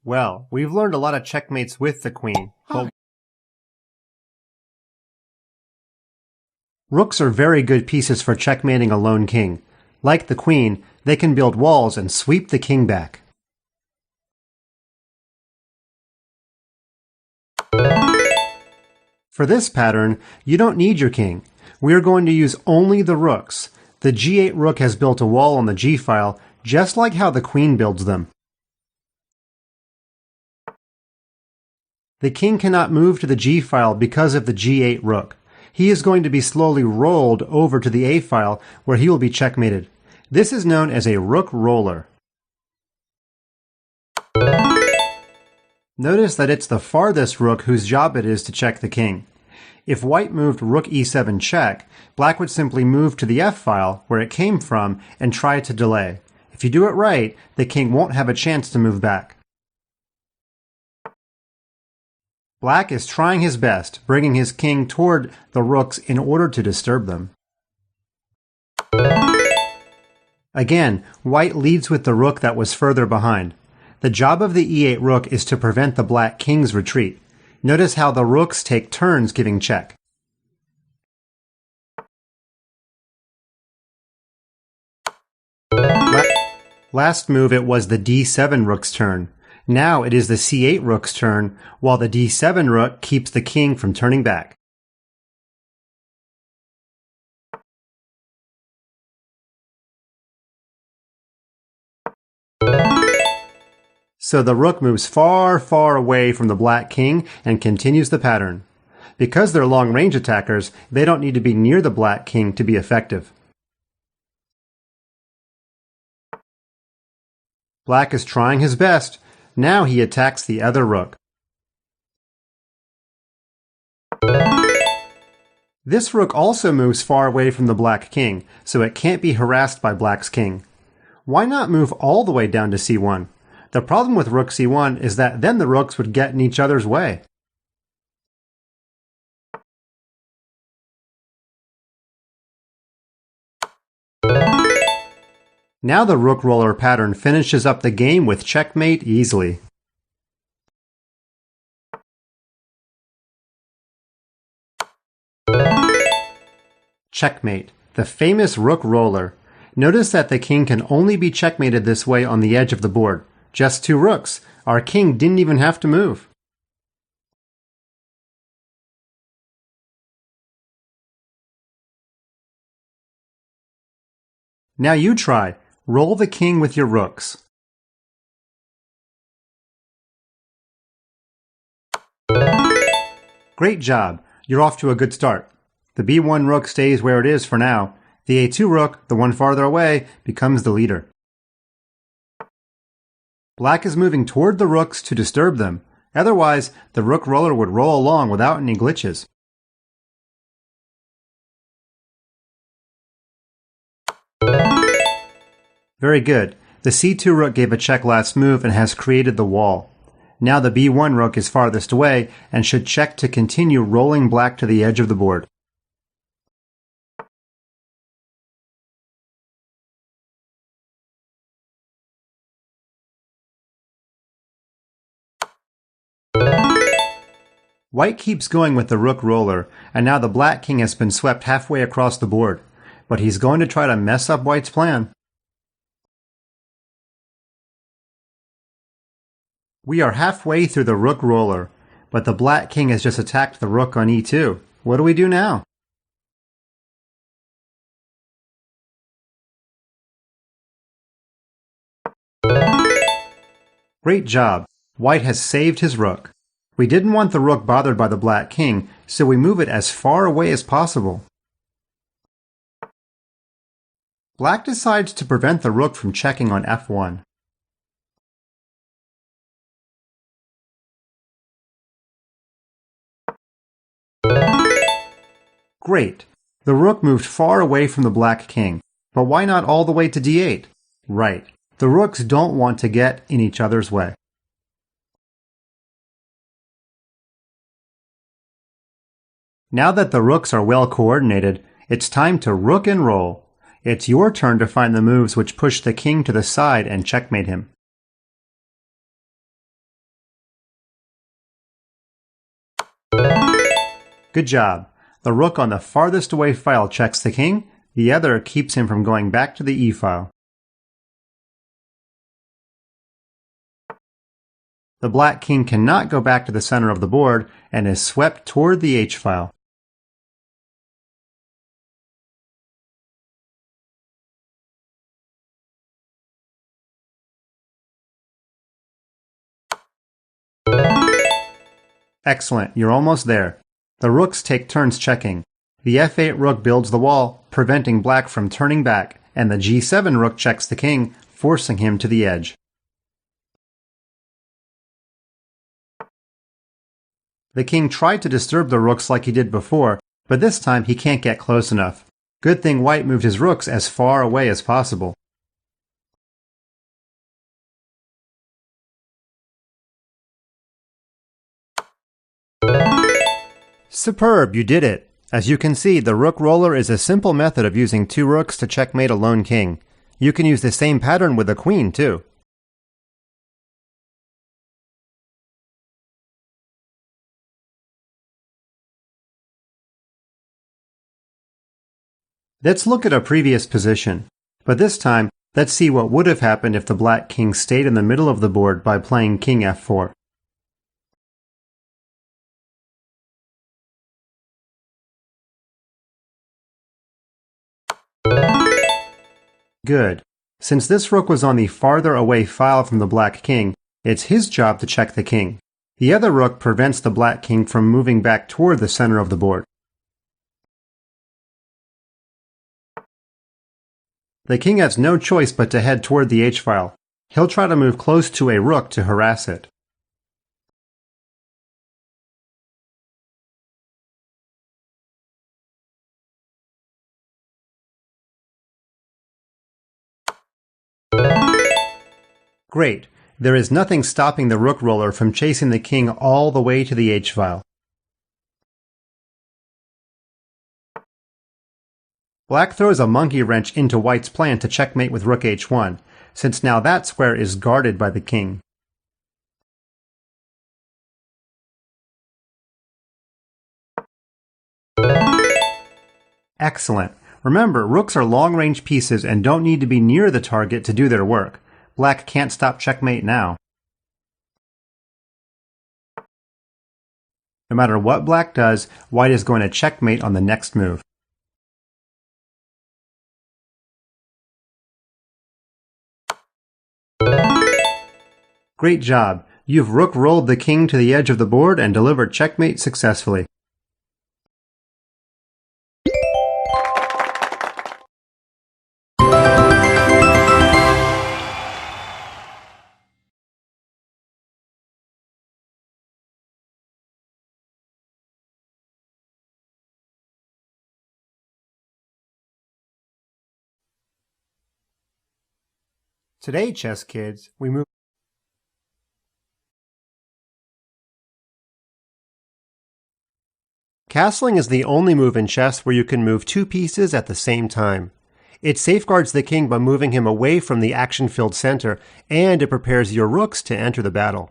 Well, we've learned a lot of checkmates with the queen, but rooks are very good pieces for checkmating a lone king. Like the queen, they can build walls and sweep the king back. For this pattern, you don't need your king. We are going to use only the rooks. The g8 rook has built a wall on the g-file, just like how the queen builds them. The king cannot move to the g-file because of the g8 rook. He is going to be slowly rolled over to the a-file, where he will be checkmated. This is known as a rook roller. Notice that it's the farthest rook whose job it is to check the king. If white moved rook e7 check, black would simply move to the f-file, where it came from, and try to delay. If you do it right, the king won't have a chance to move back. Black is trying his best, bringing his king toward the rooks in order to disturb them. Again, white leads with the rook that was further behind. The job of the e8 rook is to prevent the black king's retreat. Notice how the rooks take turns giving check. Last move it was the d7 rook's turn. Now it is the c8 rook's turn, while the d7 rook keeps the king from turning back. So the rook moves far, far away from the black king and continues the pattern. Because they're long-range attackers, they don't need to be near the black king to be effective. Black is trying his best. Now he attacks the other rook. This rook also moves far away from the black king, so it can't be harassed by black's king. Why not move all the way down to c1? The problem with rook c1 is that then the rooks would get in each other's way. Now the rook roller pattern finishes up the game with checkmate easily. Checkmate, the famous rook roller. Notice that the king can only be checkmated this way on the edge of the board. Just two rooks. Our king didn't even have to move. Now you try. Roll the king with your rooks. Great job. You're off to a good start. The b1 rook stays where it is for now. The a2 rook, the one farther away, becomes the leader. Black is moving toward the rooks to disturb them. Otherwise, the rook roller would roll along without any glitches. Very good. The c2 rook gave a check last move and has created the wall. Now the b1 rook is farthest away and should check to continue rolling black to the edge of the board. White keeps going with the rook roller, and now the black king has been swept halfway across the board. But he's going to try to mess up white's plan. We are halfway through the rook roller, but the black king has just attacked the rook on e2. What do we do now? Great job. White has saved his rook. We didn't want the rook bothered by the black king, so we move it as far away as possible. Black decides to prevent the rook from checking on f1. Great. The rook moved far away from the black king, but why not all the way to d8? Right. The rooks don't want to get in each other's way. Now that the rooks are well coordinated, it's time to rook and roll. It's your turn to find the moves which push the king to the side and checkmate him. Good job. The rook on the farthest away file checks the king. The other keeps him from going back to the e file. The black king cannot go back to the center of the board and is swept toward the h file. Excellent, you're almost there. The rooks take turns checking. The f8 rook builds the wall, preventing black from turning back, and the g7 rook checks the king, forcing him to the edge. The king tried to disturb the rooks like he did before, but this time he can't get close enough. Good thing white moved his rooks as far away as possible. Superb, you did it! As you can see, the rook roller is a simple method of using two rooks to checkmate a lone king. You can use the same pattern with a queen, too. Let's look at a previous position. But this time, let's see what would have happened if the black king stayed in the middle of the board by playing king f4. Good. Since this rook was on the farther away file from the black king, it's his job to check the king. The other rook prevents the black king from moving back toward the center of the board. The king has no choice but to head toward the h-file. He'll try to move close to a rook to harass it. Great. There is nothing stopping the rook roller from chasing the king all the way to the h-file. Black throws a monkey wrench into white's plan to checkmate with rook h1, since now that square is guarded by the king. Excellent. Remember, rooks are long-range pieces and don't need to be near the target to do their work. Black can't stop checkmate now. No matter what black does, white is going to checkmate on the next move. Great job! You've rook rolled the king to the edge of the board and delivered checkmate successfully. Today, chess kids, we move. Castling is the only move in chess where you can move two pieces at the same time. It safeguards the king by moving him away from the action-filled center, and it prepares your rooks to enter the battle.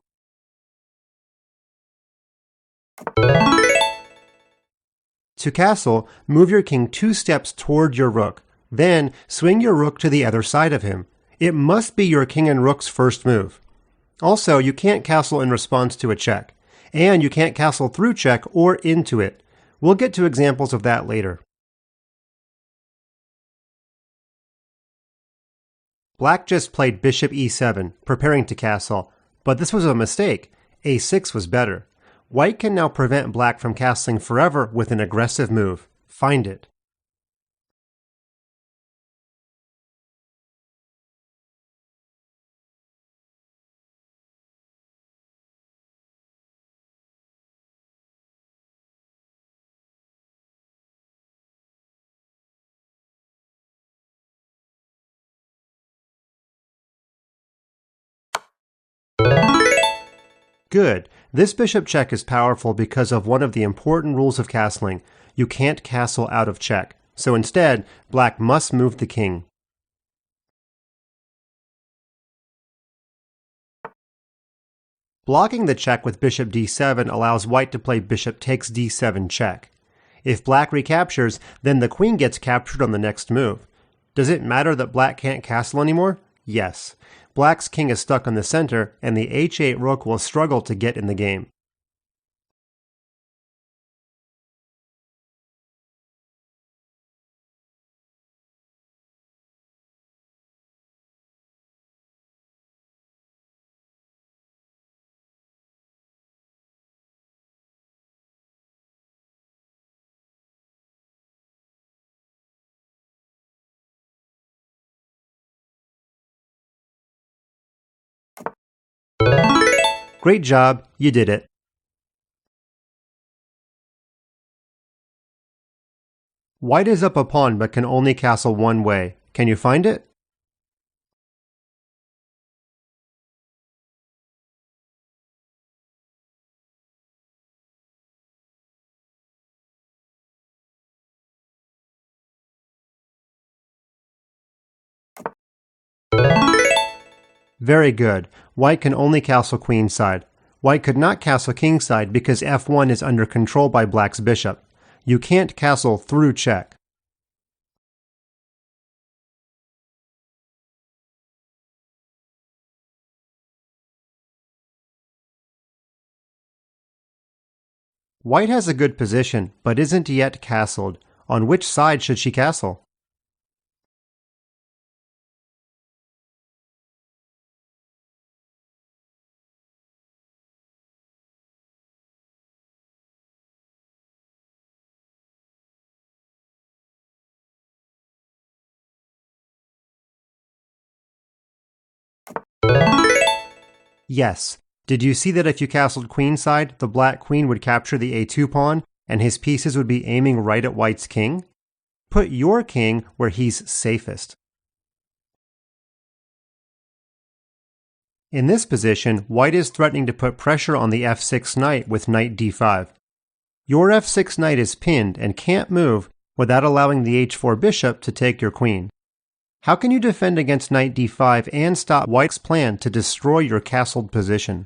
To castle, move your king 2 steps toward your rook. Then, swing your rook to the other side of him. It must be your king and rook's first move. Also, you can't castle in response to a check. And you can't castle through check or into it. We'll get to examples of that later. Black just played bishop e7, preparing to castle, but this was a mistake. a6 was better. White can now prevent black from castling forever with an aggressive move. Find it. Good. This bishop check is powerful because of one of the important rules of castling. You can't castle out of check. So instead, black must move the king. Blocking the check with bishop d7 allows white to play bishop takes d7 check. If black recaptures, then the queen gets captured on the next move. Does it matter that black can't castle anymore? Yes. Black's king is stuck on the center, and the h8 rook will struggle to get in the game. Great job, you did it. White is up a pawn but can only castle one way. Can you find it? Very good. White can only castle queenside. White could not castle kingside because f1 is under control by black's bishop. You can't castle through check. White has a good position, but isn't yet castled. On which side should she castle? Yes. Did you see that if you castled queenside, the black queen would capture the a2 pawn, and his pieces would be aiming right at white's king? Put your king where he's safest. In this position, white is threatening to put pressure on the f6 knight with knight d5. Your f6 knight is pinned and can't move without allowing the h4 bishop to take your queen. How can you defend against knight d5 and stop white's plan to destroy your castled position?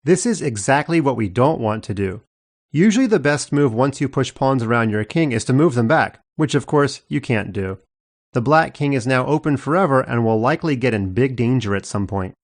This is exactly what we don't want to do. Usually the best move once you push pawns around your king is to move them back, which of course you can't do. The black king is now open forever and will likely get in big danger at some point.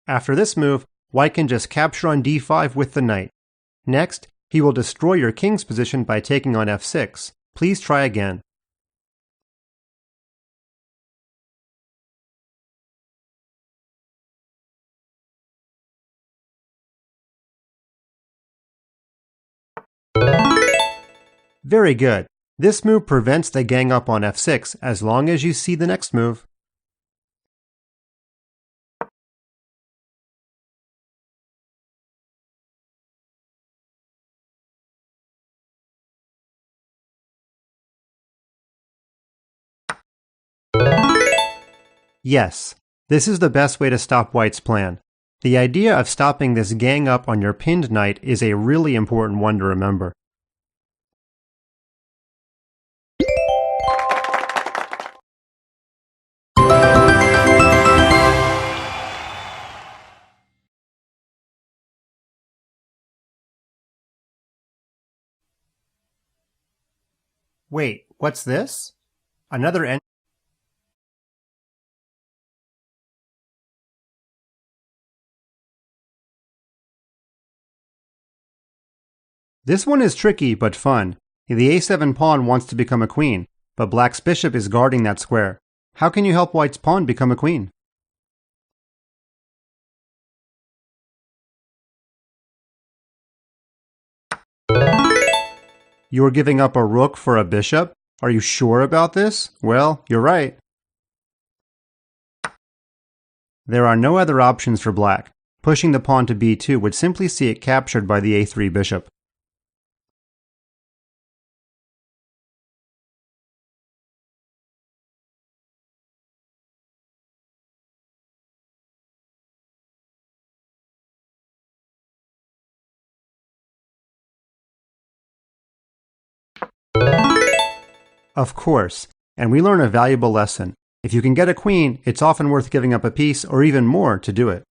After this move, white can just capture on d5 with the knight. Next, he will destroy your king's position by taking on f6. Please try again. Very good. This move prevents the gang up on f6 as long as you see the next move. Yes, this is the best way to stop white's plan. The idea of stopping this gang up on your pinned knight is a really important one to remember. Wait, what's this? Another en- This one is tricky but fun. The a7 pawn wants to become a queen, but black's bishop is guarding that square. How can you help white's pawn become a queen? You are giving up a rook for a bishop? Are you sure about this? Well, you're right. There are no other options for black. Pushing the pawn to b2 would simply see it captured by the a3 bishop. Of course, and we learn a valuable lesson. If you can get a queen, it's often worth giving up a piece or even more to do it.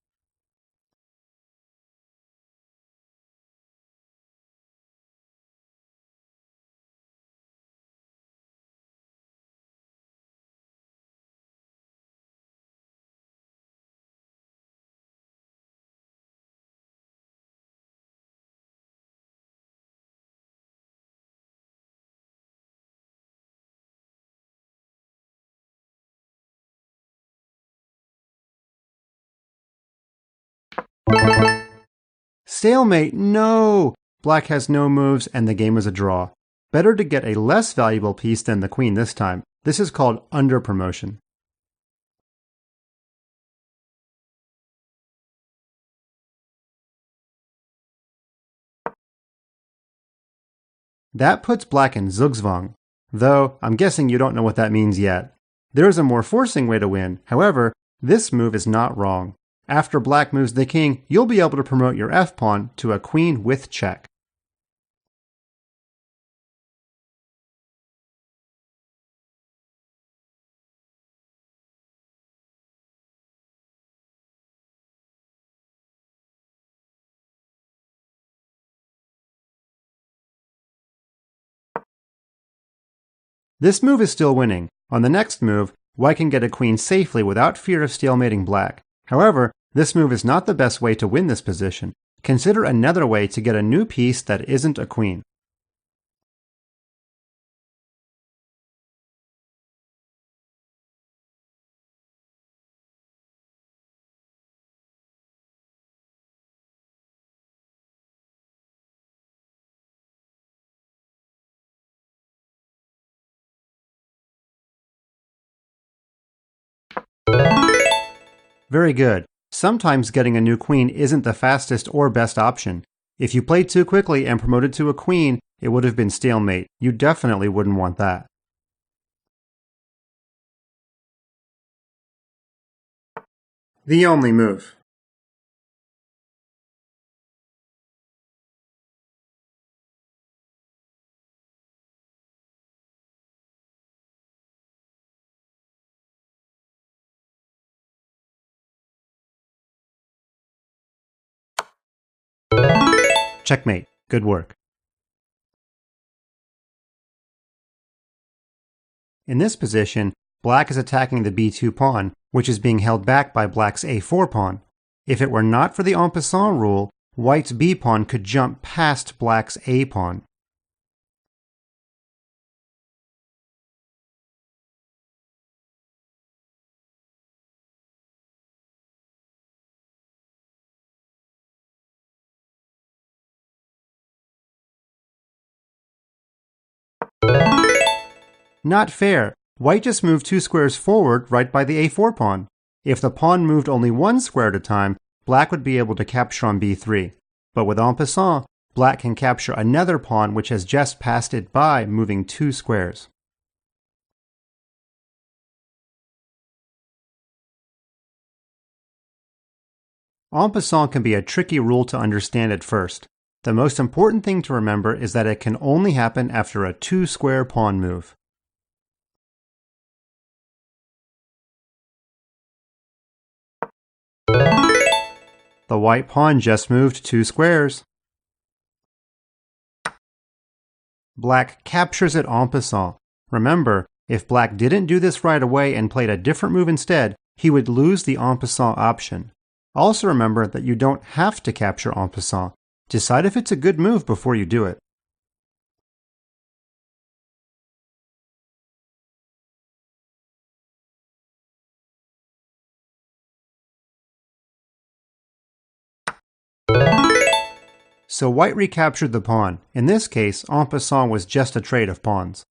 Stalemate, no! Black has no moves and the game is a draw. Better to get a less valuable piece than the queen this time. This is called under promotion. That puts black in Zugzuang, though I'm guessing you don't know what that means yet. There is a more forcing way to win, however, this move is not wrong. After black moves the king, you'll be able to promote your f-pawn to a queen with check. This move is still winning. On the next move, white can get a queen safely without fear of stalemating black. However, this move is not the best way to win this position. Consider another way to get a new piece that isn't a queen. Very good. Sometimes getting a new queen isn't the fastest or best option. If you played too quickly and promoted to a queen, it would have been stalemate. You definitely wouldn't want that. The only move. Checkmate. Good work. In this position, black is attacking the b2 pawn, which is being held back by black's a4 pawn. If it were not for the en passant rule, white's b pawn could jump past black's a pawn. Not fair. White just moved 2 squares forward right by the a4 pawn. If the pawn moved only 1 square at a time, black would be able to capture on b3. But with en passant, black can capture another pawn which has just passed it by moving 2 squares. En passant can be a tricky rule to understand at first. The most important thing to remember is that it can only happen after a 2-square pawn move. The white pawn just moved 2 squares. Black captures it en passant. Remember, if black didn't do this right away and played a different move instead, he would lose the en passant option. Also remember that you don't have to capture en passant. Decide if it's a good move before you do it. So white recaptured the pawn. In this case, en passant was just a trade of pawns.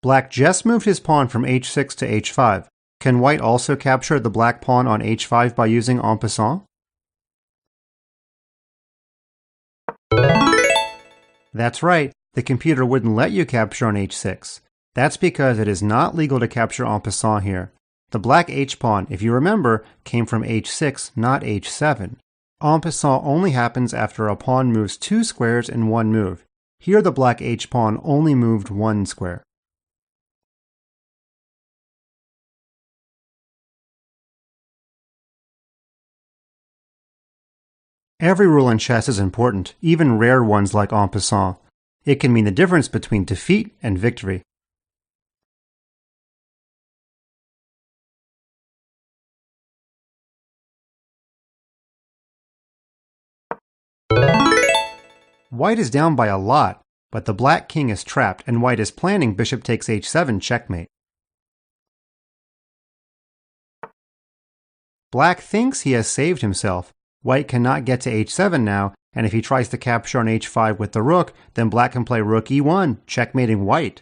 Black just moved his pawn from h6 to h5. Can white also capture the black pawn on h5 by using en passant? That's right, the computer wouldn't let you capture on h6. That's because it is not legal to capture en passant here. The black h-pawn, if you remember, came from h6, not h7. En passant only happens after a pawn moves 2 squares in one move. Here the black h-pawn only moved 1 square. Every rule in chess is important, even rare ones like en passant. It can mean the difference between defeat and victory. White is down by a lot, but the black king is trapped and white is planning bishop takes h7 checkmate. Black thinks he has saved himself. White cannot get to h7 now, and if he tries to capture on h5 with the rook, then black can play rook e1, checkmating white.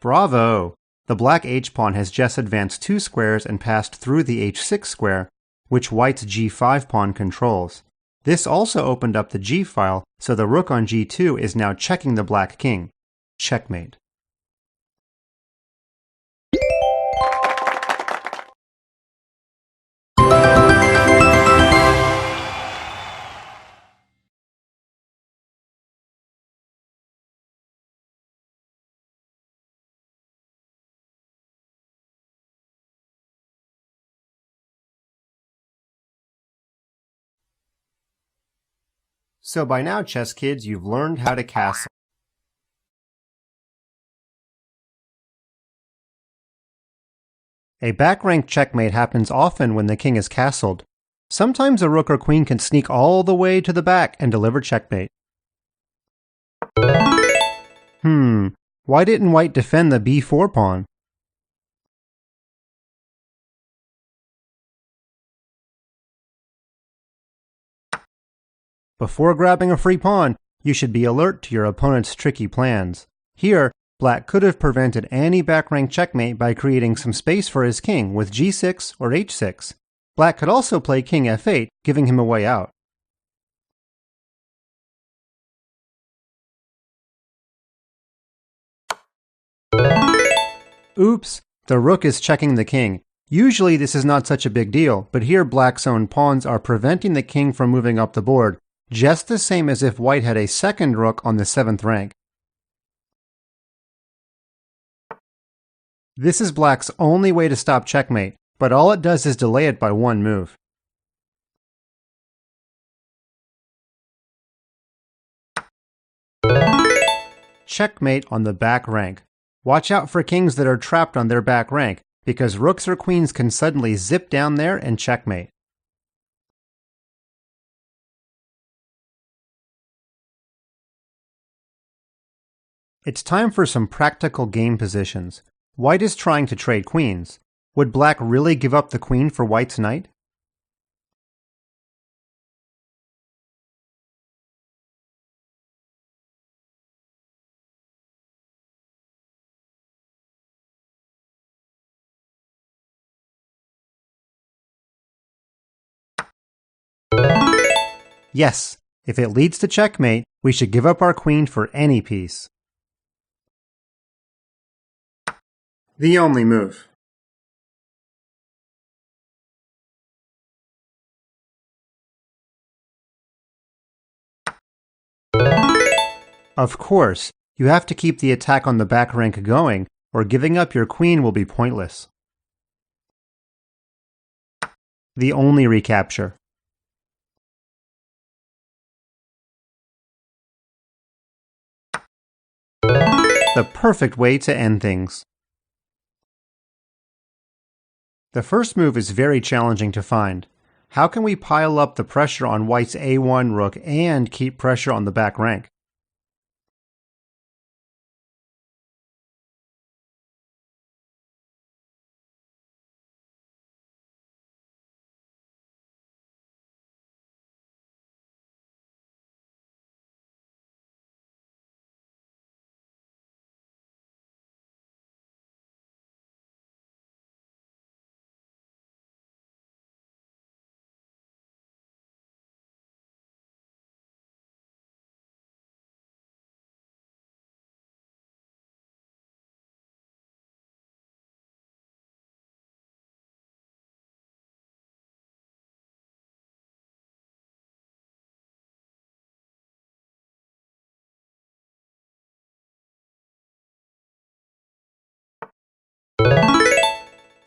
Bravo! The black h-pawn has just advanced 2 squares and passed through the h6 square, which white's g5 pawn controls. This also opened up the g-file, so the rook on g2 is now checking the black king. Checkmate. So by now, chess kids, you've learned how to castle. A back-rank checkmate happens often when the king is castled. Sometimes a rook or queen can sneak all the way to the back and deliver checkmate. Why didn't white defend the b4 pawn? Before grabbing a free pawn, you should be alert to your opponent's tricky plans. Here, black could have prevented any back-rank checkmate by creating some space for his king with g6 or h6. Black could also play king f8, giving him a way out. Oops, the rook is checking the king. Usually this is not such a big deal, but here black's own pawns are preventing the king from moving up the board, just the same as if white had a second rook on the 7th rank. This is black's only way to stop checkmate, but all it does is delay it by one move. Checkmate on the back rank. Watch out for kings that are trapped on their back rank, because rooks or queens can suddenly zip down there and checkmate. It's time for some practical game positions. White is trying to trade queens. Would black really give up the queen for white's knight? Yes, if it leads to checkmate, we should give up our queen for any piece. The only move. Of course, you have to keep the attack on the back rank going, or giving up your queen will be pointless. The only recapture. The perfect way to end things. The first move is very challenging to find. How can we pile up the pressure on White's A1 rook and keep pressure on the back rank?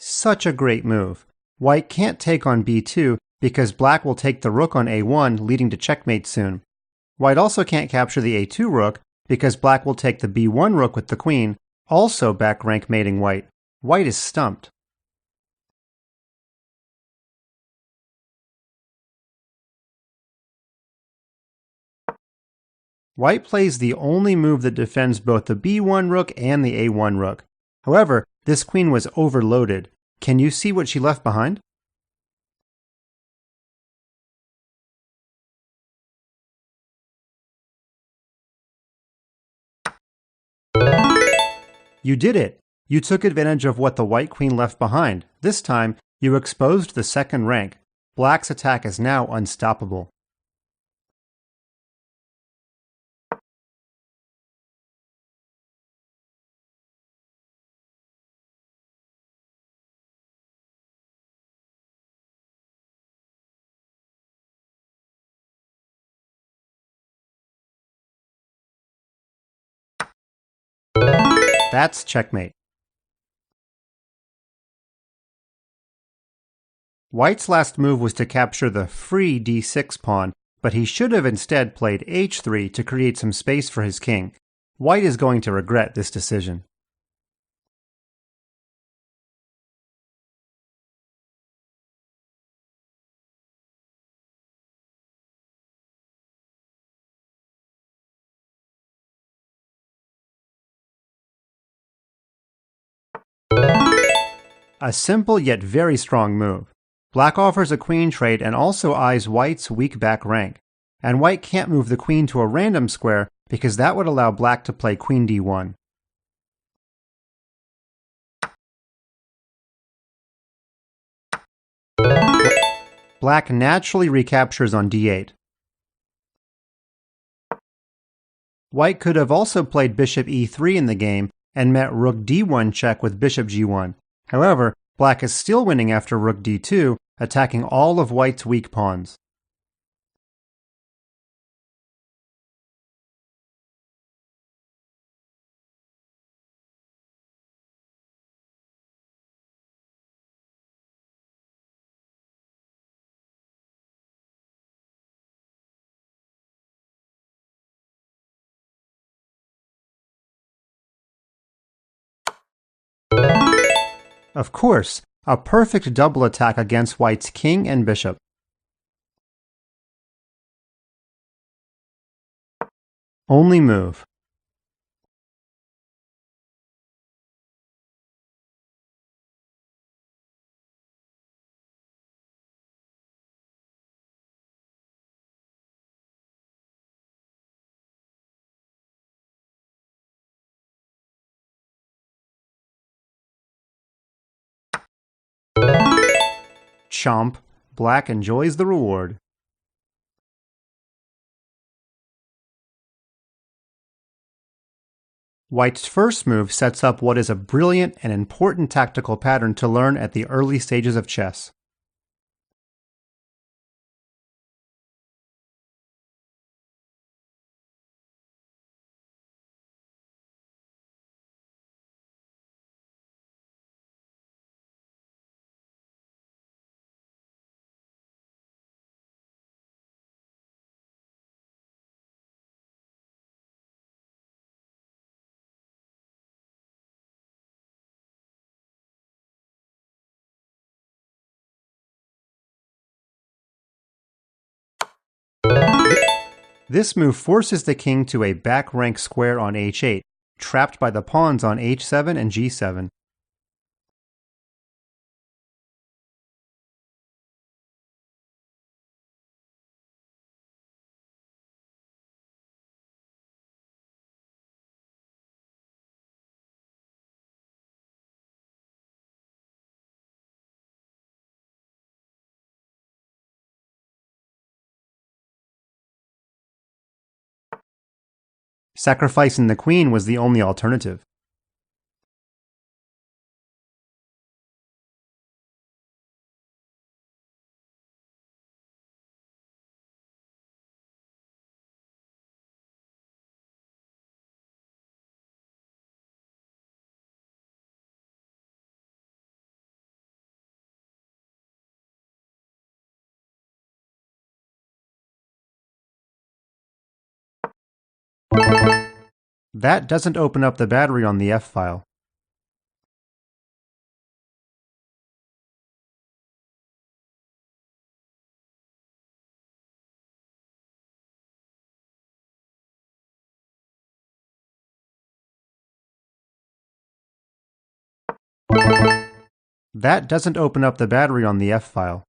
Such a great move. White can't take on b2 because black will take the rook on a1, leading to checkmate soon. White also can't capture the a2 rook because black will take the b1 rook with the queen, also back rank mating white. White is stumped. White plays the only move that defends both the b1 rook and the a1 rook. However, this queen was overloaded. Can you see what she left behind? You did it! You took advantage of what the white queen left behind. This time, you exposed the second rank. Black's attack is now unstoppable. That's checkmate. White's last move was to capture the free d6 pawn, but he should have instead played h3 to create some space for his king. White is going to regret this decision. A simple yet very strong move. Black offers a queen trade and also eyes White's weak back rank. And White can't move the queen to a random square because that would allow Black to play queen d1. Black naturally recaptures on d8. White could have also played bishop e3 in the game and met rook d1 check with bishop g1. However, Black is still winning after rook d2, attacking all of White's weak pawns. Of course, a perfect double attack against White's king and bishop. Only move. Chomp. Black enjoys the reward. White's first move sets up what is a brilliant and important tactical pattern to learn at the early stages of chess. This move forces the king to a back rank square on h8, trapped by the pawns on h7 and g7. Sacrificing the queen was the only alternative. That doesn't open up the battery on the f-file. That doesn't open up the battery on the f-file.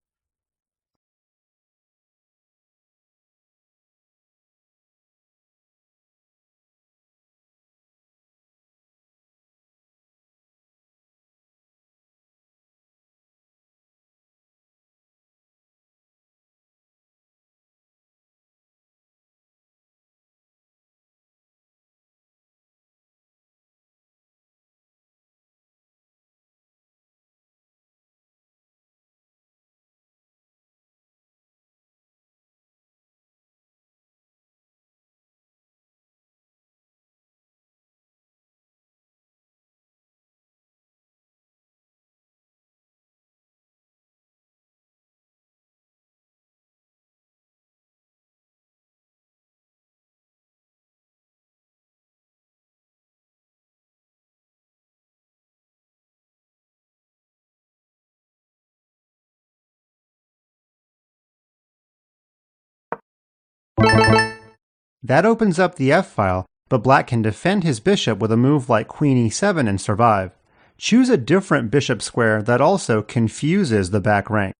That opens up the f-file, but black can defend his bishop with a move like queen e7 and survive. Choose a different bishop square that also confuses the back rank.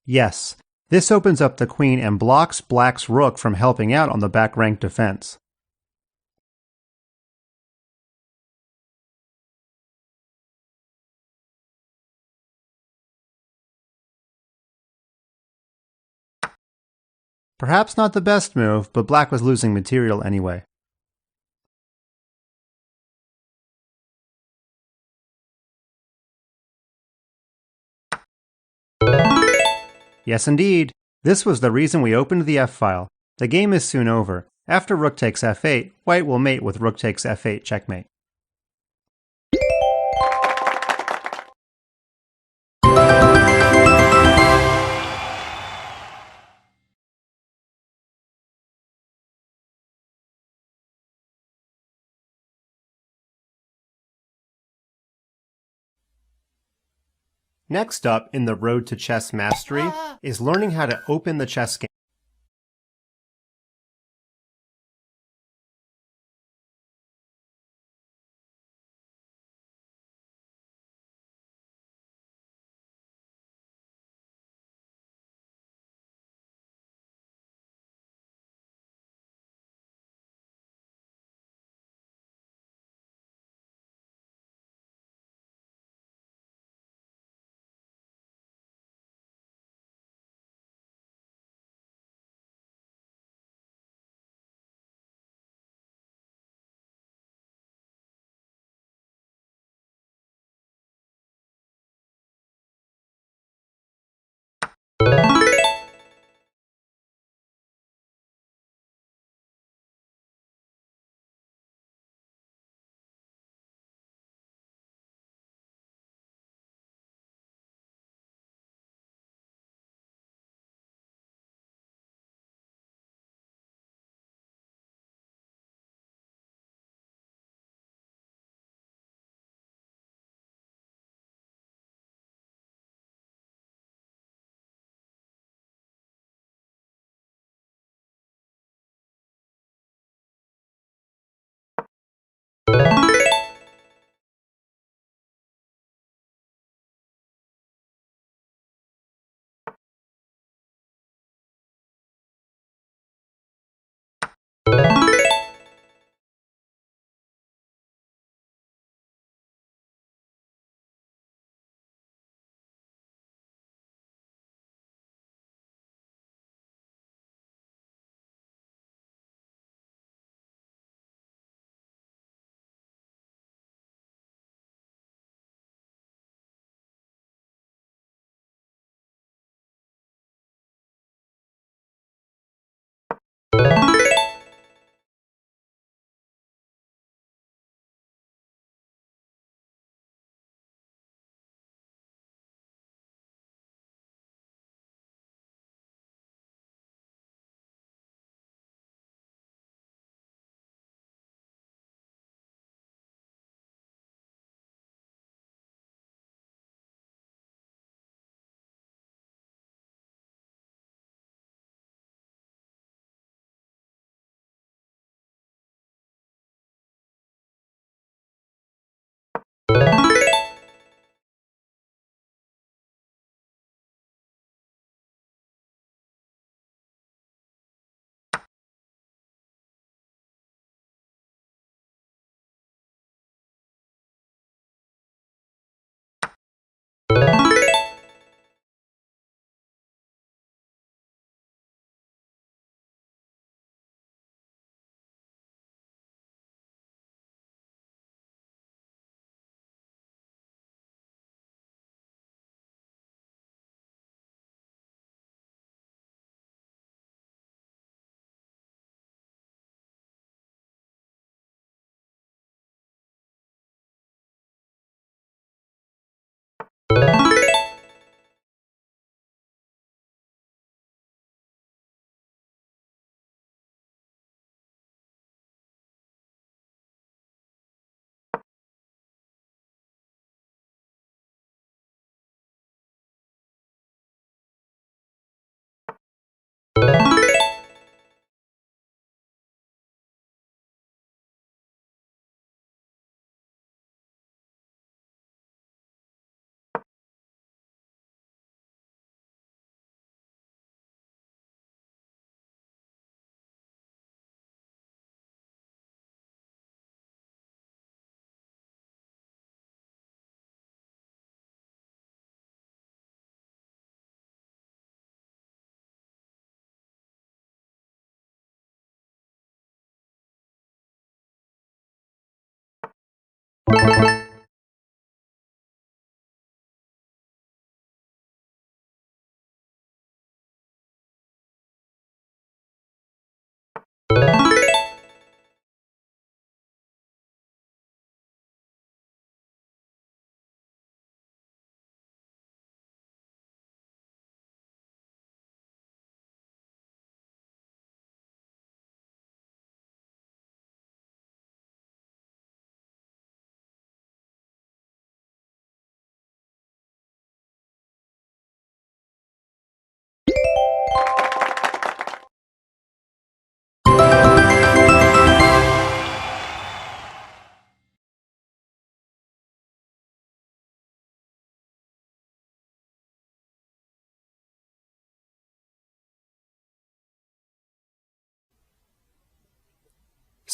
Yes, this opens up the queen and blocks black's rook from helping out on the back rank defense. Perhaps not the best move, but black was losing material anyway. Yes indeed, this was the reason we opened the f-file. The game is soon over. After rook takes f8, white will mate with rook takes f8 checkmate. Next up in the road to chess mastery is learning how to open the chess game.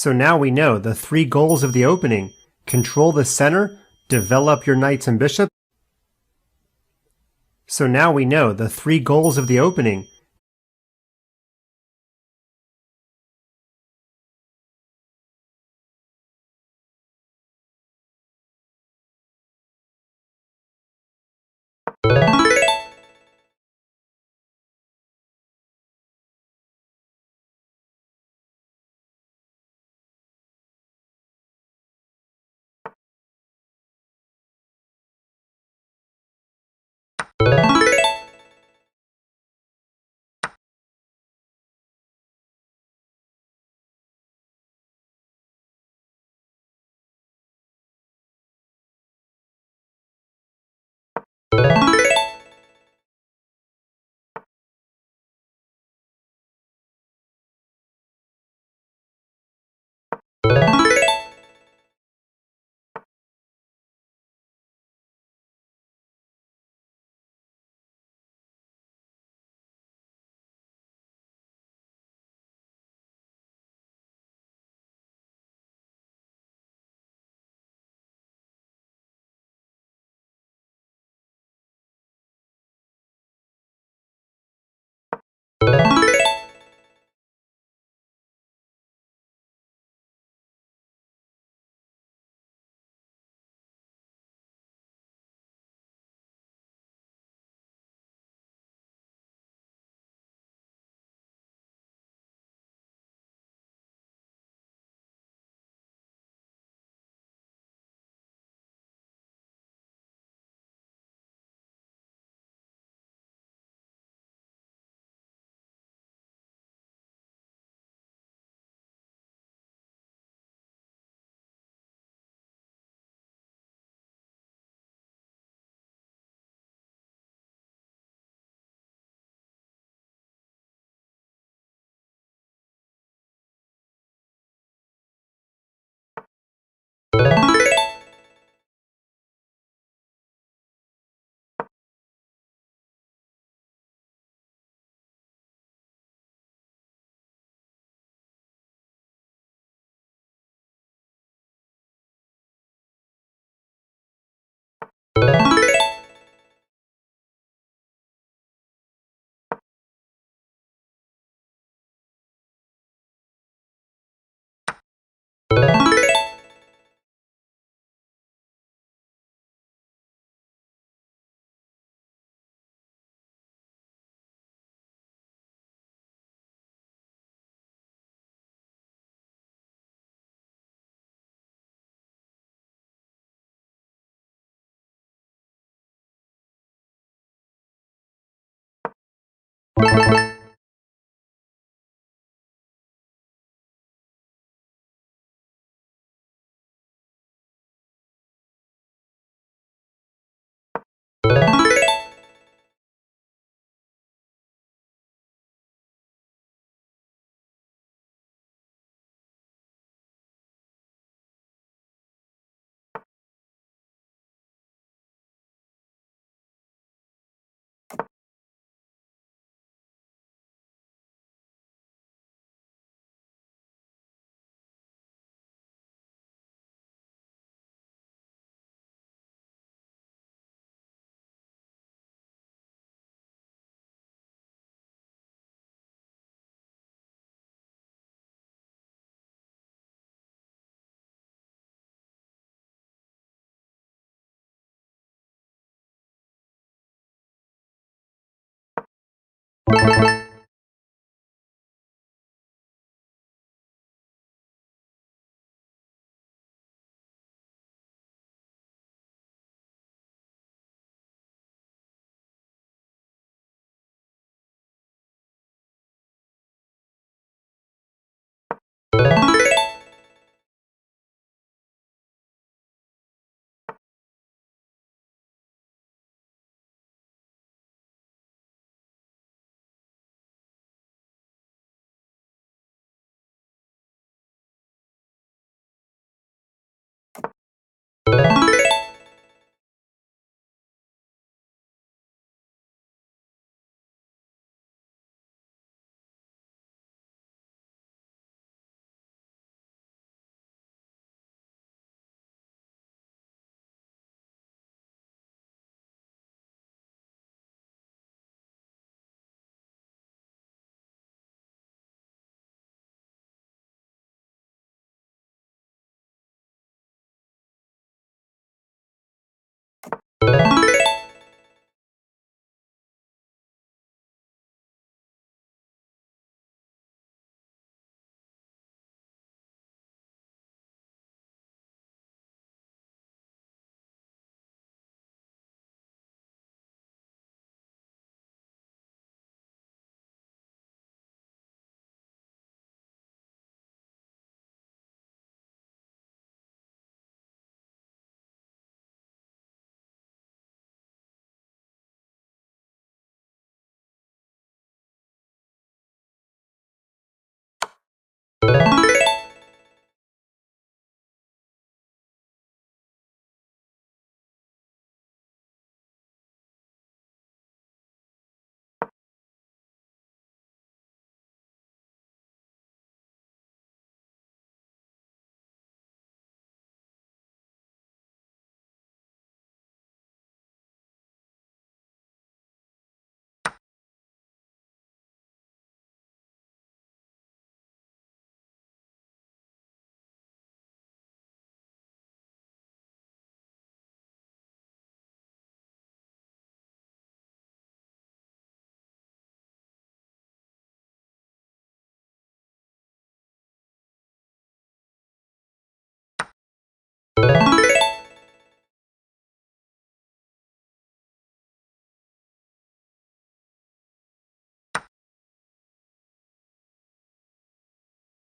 So now we know the 3 goals of the opening: control the center, develop your knights and bishops. So now we know the 3 goals of the opening: